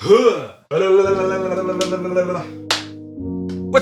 What's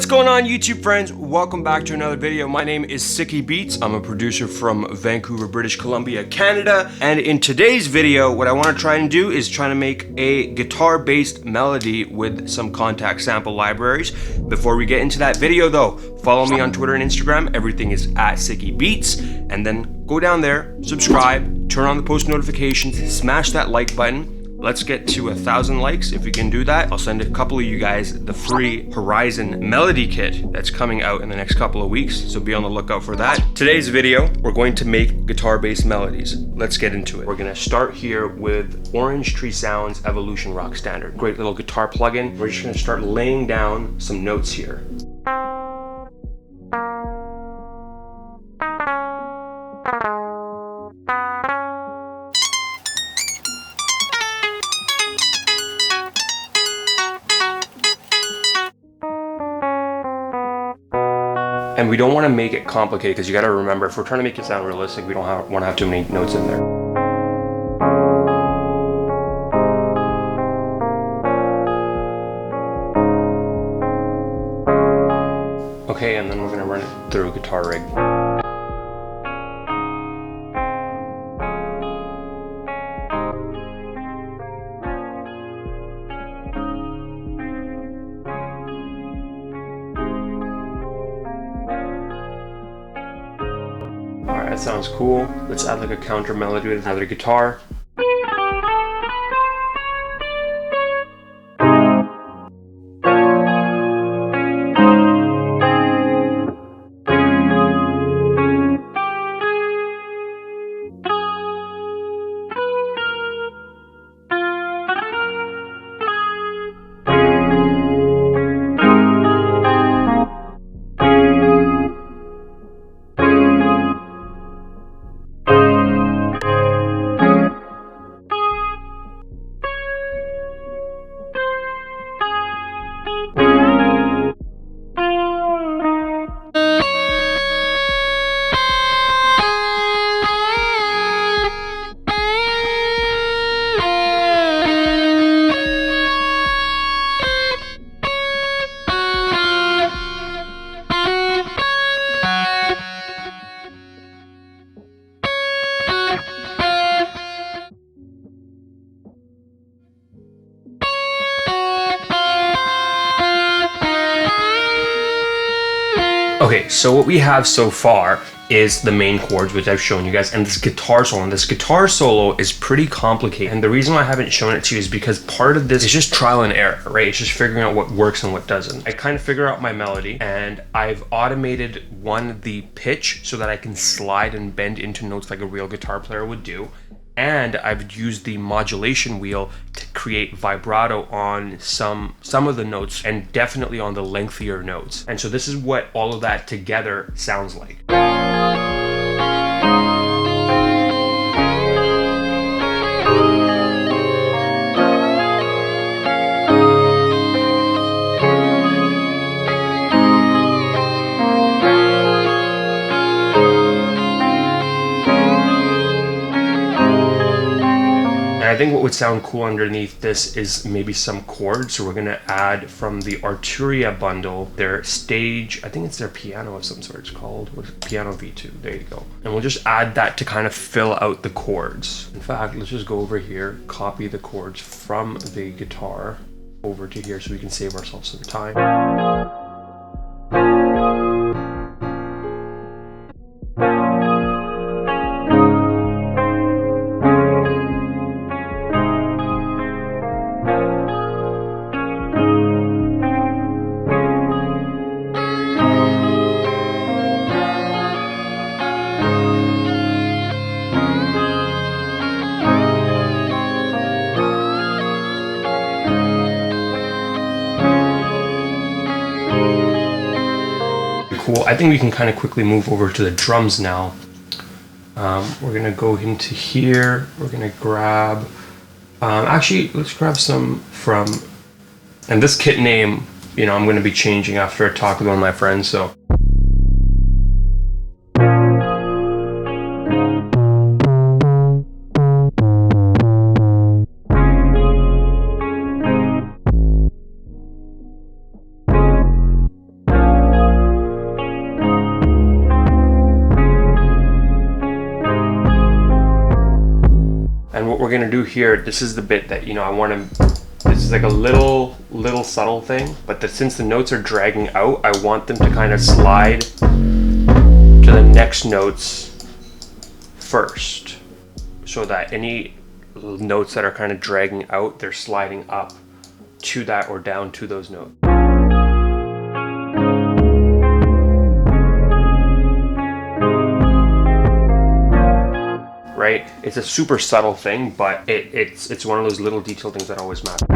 going on, YouTube friends? Welcome back to another video. My name is SIKKY BEATS. I'm a producer from Vancouver, British Columbia, Canada. And in today's video, what I want to try and do is try to make a guitar-based melody with some Kontakt sample libraries. Before we get into that video though, follow me on Twitter and Instagram. Everything is at SIKKY BEATS. And then go down there, subscribe, turn on the post notifications, smash that like button. Let's get to 1,000 likes. If we can do that, I'll send a couple of you guys the free Horizon Melody Kit that's coming out in the next couple of weeks, so be on the lookout for that. Today's video, we're going to make guitar-based melodies. Let's get into it. We're gonna start here with Orange Tree Sounds Evolution Rock Standard. Great little guitar plugin. We're just gonna start laying down some notes here. And we don't want to make it complicated because you got to remember, if we're trying to make it sound realistic, we don't want to have too many notes in there. Okay, and then we're going to run it through a guitar rig. Alright, that sounds cool. Let's add like a counter melody with another guitar. Okay, so what we have so far is the main chords, which I've shown you guys, and this guitar solo. And this guitar solo is pretty complicated. And the reason why I haven't shown it to you is because part of this is just trial and error, right? It's just figuring out what works and what doesn't. I kind of figure out my melody, and I've automated the pitch so that I can slide and bend into notes like a real guitar player would do. And I've used the modulation wheel to create vibrato on some of the notes, and definitely on the lengthier notes. And so this is what all of that together sounds like. I think what would sound cool underneath this is maybe some chords. So we're gonna add from the Arturia bundle their stage, I think it's their piano of some sort, it's called, what is it? Piano V2, there you go. And we'll just add that to kind of fill out the chords. In fact, let's just go over here, copy the chords from the guitar over to here so we can save ourselves some time. Cool. I think we can kind of quickly move over to the drums now. We're gonna go into here. We're gonna grab, actually, let's grab some from, and this kit name, you know, I'm gonna be changing after a talk with one of my friends, so. gonna do here, this is the bit that, you know, I want to, this is like a little subtle thing, but since the notes are dragging out, I want them to kind of slide to the next notes first, so that any notes that are kind of dragging out, they're sliding up to that or down to those notes. Right? It's a super subtle thing, but it's one of those little detail things that always matter.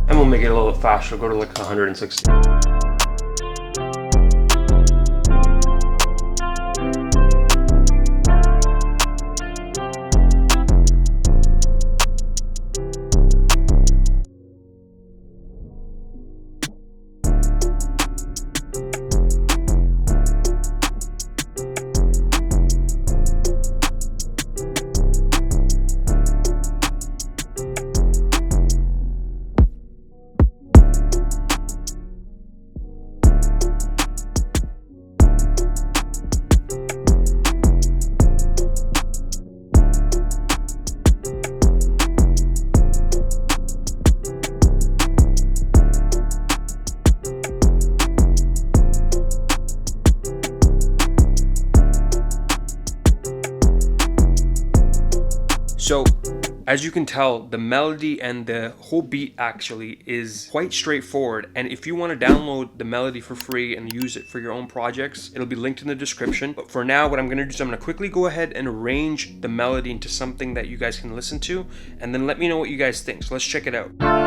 And we'll make it a little bit faster, go to like 160. So, as you can tell, the melody and the whole beat actually is quite straightforward, and if you want to download the melody for free and use it for your own projects, it'll be linked in the description. But for now, what I'm going to do is I'm going to quickly go ahead and arrange the melody into something that you guys can listen to, and then let me know what you guys think. So let's check it out.